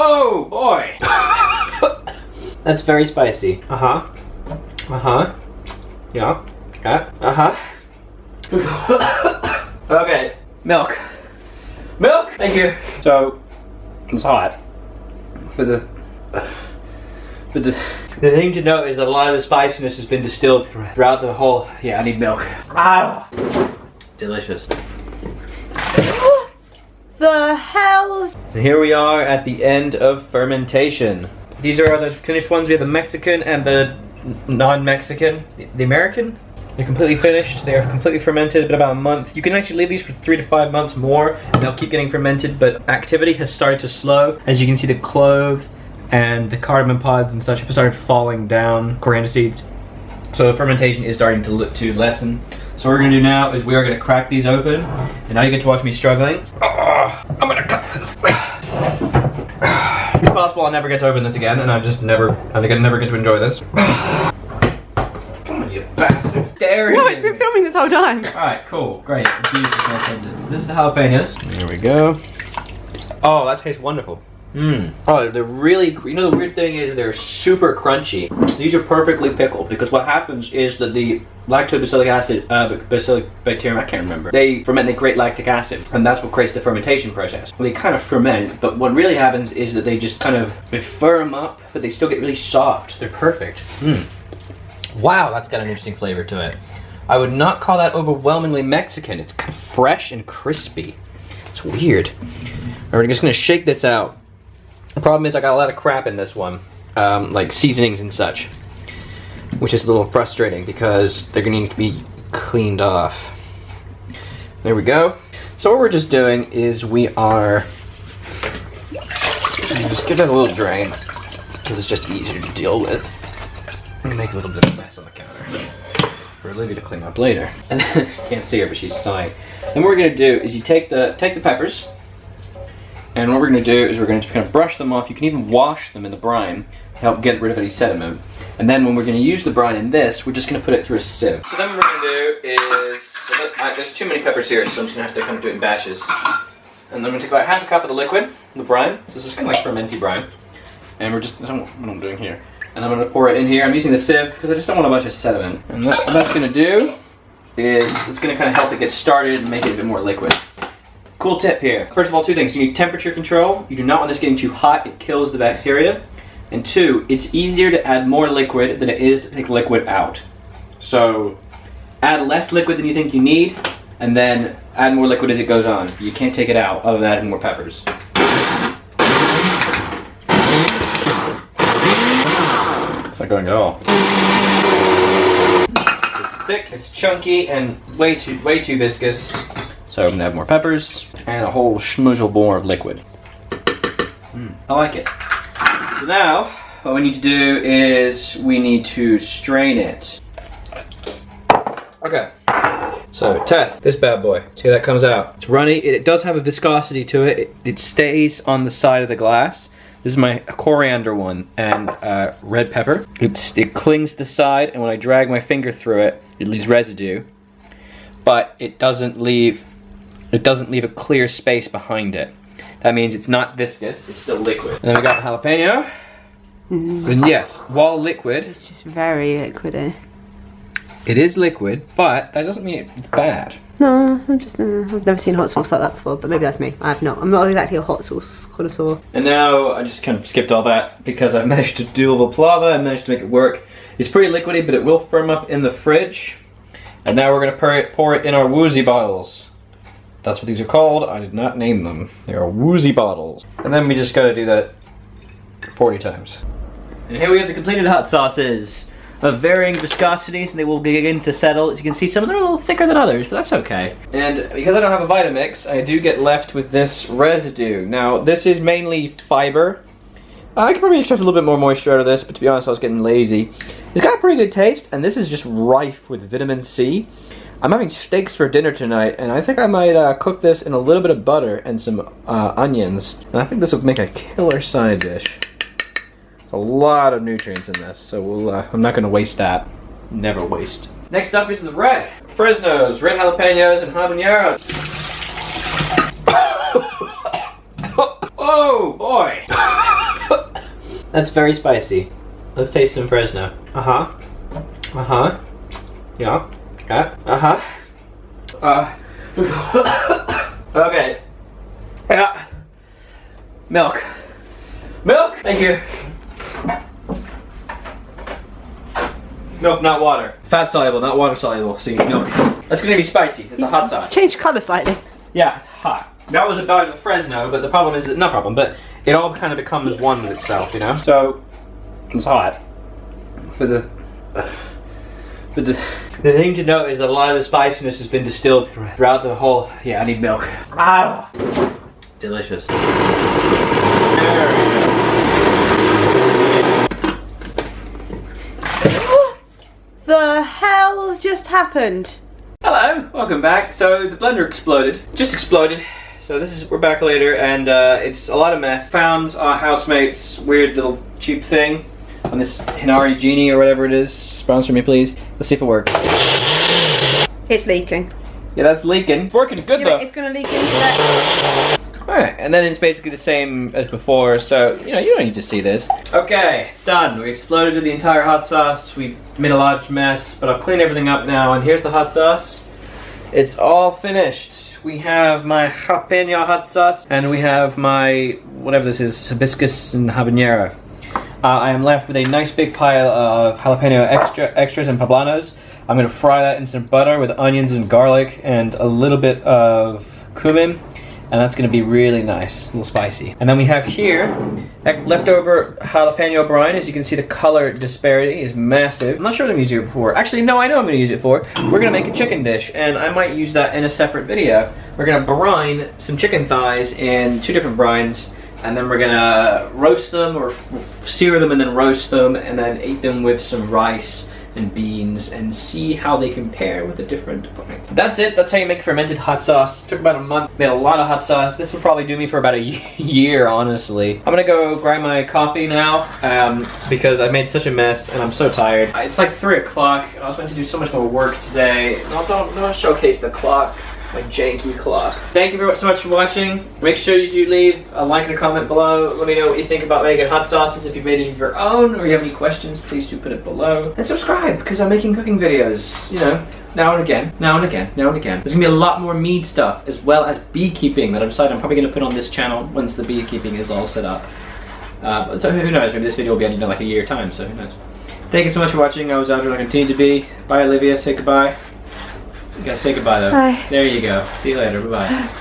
Oh boy! That's very spicy. Uh-huh. Uh-huh. Yeah. Yeah. Uh-huh. Okay. Milk. Milk! Thank you. So, it's hot. But the thing to note is that a lot of the spiciness has been distilled throughout the whole... Yeah, I need milk. Ah! Delicious. The hell? And here we are at the end of fermentation. These are the finished ones. We have the Mexican and the non-Mexican. The American? They're completely finished. They are completely fermented, but about a month. You can actually leave these for 3 to 5 months more, and they'll keep getting fermented, but activity has started to slow. As you can see, the clove and the cardamom pods and such have started falling down, coriander seeds. So fermentation is starting to lessen. So what we're gonna do now is we are gonna crack these open, and now you get to watch me struggling. I'm gonna cut this. It's possible I'll never get to open this again, and I think I never get to enjoy this. Come on, you bastard. No, it's been filming this whole time. Alright, cool, great. This is the jalapenos. There we go. Oh, that tastes wonderful. Oh, they're really, you know, the weird thing is they're super crunchy. These are perfectly pickled because what happens is that the lactobacillic acid, bacillic bacterium, I can't remember. They ferment, they create lactic acid, and that's what creates the fermentation process. Well, they kind of ferment, but what really happens is that they just kind of, they firm up, but they still get really soft. They're perfect. Wow, that's got an interesting flavor to it. I would not call that overwhelmingly Mexican. It's kind of fresh and crispy. It's weird. Alright, we're just gonna shake this out. The problem is I got a lot of crap in this one, like seasonings and such, which is a little frustrating because they're gonna need to be cleaned off. There we go. So what we're just doing is we are just give that a little drain because it's just easier to deal with. I'm gonna make a little bit of a mess on the counter for Olivia to clean up later. And then, you can't see her, but she's sighing. And what we're gonna do is you take the peppers. And what we're going to do is we're going to just kind of brush them off. You can even wash them in the brine to help get rid of any sediment. And then when we're going to use the brine in this, we're just going to put it through a sieve. So then what we're going to do is, there's too many peppers here, so I'm just going to have to kind of do it in batches. And then I'm going to take about half a cup of the liquid, the brine. So this is kind of like fermenty brine. And we're just, I don't know what I'm doing here. And then I'm going to pour it in here. I'm using the sieve because I just don't want a bunch of sediment. And what that's going to do is it's going to kind of help it get started and make it a bit more liquid. Cool tip here. First of all, 2 things. You need temperature control. You do not want this getting too hot. It kills the bacteria. And 2, it's easier to add more liquid than it is to take liquid out. So add less liquid than you think you need, and then add more liquid as it goes on. You can't take it out other than adding more peppers. It's not going at all. It's thick, it's chunky, and way too viscous. So I'm gonna add more peppers and a whole schmoozle more of liquid. I like it. So now, what we need to do is we need to strain it. Okay. So test this bad boy. See how that comes out. It's runny. It does have a viscosity to it. It stays on the side of the glass. This is my coriander one and red pepper. It clings to the side, and when I drag my finger through it, it leaves residue. But it doesn't leave a clear space behind it. That means it's not viscous, it's still liquid. And then we got jalapeno. And yes, while liquid, It's just very liquidy. it is liquid, but that doesn't mean it's bad. No, I've never seen hot sauce like that before, but maybe that's me. I'm not exactly a hot sauce connoisseur. And now I just kind of skipped all that because I've managed to do the plava. I managed to make it work. It's pretty liquidy, but it will firm up in the fridge. And now we're gonna pour it in our woozy bottles. That's what these are called. I did not name them. They are woozy bottles. And then we just gotta do that 40 times. And here we have the completed hot sauces of varying viscosities, and they will begin to settle. As you can see, some of them are a little thicker than others, but that's okay. And because I don't have a Vitamix, I do get left with this residue. Now, this is mainly fiber. I could probably extract a little bit more moisture out of this, but to be honest, I was getting lazy. It's got a pretty good taste, and this is just rife with vitamin C. I'm having steaks for dinner tonight, and I think I might cook this in a little bit of butter and some onions. And I think this will make a killer side dish. There's a lot of nutrients in this, so I'm not going to waste that. Never waste. Next up is the red. Fresnos, red jalapenos, and habaneros. Oh boy! That's very spicy. Let's taste some Fresno. Uh-huh. Uh-huh. Yeah. Yeah. Uh-huh. Okay. Yeah. Milk. Milk! Thank you. Milk, not water. Fat soluble, not water soluble. So you need milk. That's gonna be spicy. It's a hot sauce. Change colour slightly. Yeah, it's hot. That was about the Fresno, but the problem is that, no problem, but it all kind of becomes one with itself, you know? So, it's hot. But the thing to note is that a lot of the spiciness has been distilled throughout the whole, yeah, I need milk. Ah! Delicious. The hell just happened? Hello, welcome back. So the blender exploded, just exploded. So we're back later, and it's a lot of mess. Found our housemate's weird little cheap thing on this Hinari Genie or whatever it is. Sponsor me, please. Let's see if it works. It's leaking. Yeah, that's leaking. It's working good though. It's gonna leak into that. Alright, and then it's basically the same as before, so, you know, you don't need to see this. Okay, it's done. We exploded the entire hot sauce. We made a large mess, but I've cleaned everything up now, and here's the hot sauce. It's all finished. We have my jalapeno hot sauce, and we have my, whatever this is, hibiscus and habanero. I am left with a nice big pile of jalapeno extras and poblanos. I'm going to fry that in some butter with onions and garlic and a little bit of cumin. And that's going to be really nice, a little spicy. And then we have here leftover jalapeno brine. As you can see, the color disparity is massive. I'm not sure what I'm using it for. Actually, no, I know I'm going to use it for. We're going to make a chicken dish, and I might use that in a separate video. We're going to brine some chicken thighs in 2 different brines, and then we're going to roast them or sear them and then roast them, and then eat them with some rice and beans and see how they compare with the different brines. That's it. That's how you make fermented hot sauce. Took about a month. Made a lot of hot sauce. This will probably do me for about a year, honestly. I'm gonna go grind my coffee now because I made such a mess and I'm so tired. It's like 3 o'clock. I was meant to do so much more work today. Don't showcase the clock. My janky clock. Thank you so much for watching. Make sure you do leave a like and a comment below. Let me know what you think about making hot sauces. If you've made any of your own or you have any questions, please do put it below. And subscribe, because I'm making cooking videos, you know, now and again, now and again, now and again. There's gonna be a lot more mead stuff, as well as beekeeping that I've decided I'm probably gonna put on this channel once the beekeeping is all set up. So who knows, maybe this video will be in like a year time, so who knows. Thank you so much for watching. I was Aldra and I continue to be. Bye, Olivia, say goodbye. You gotta say goodbye though. Bye. There you go. See you later. Bye-bye.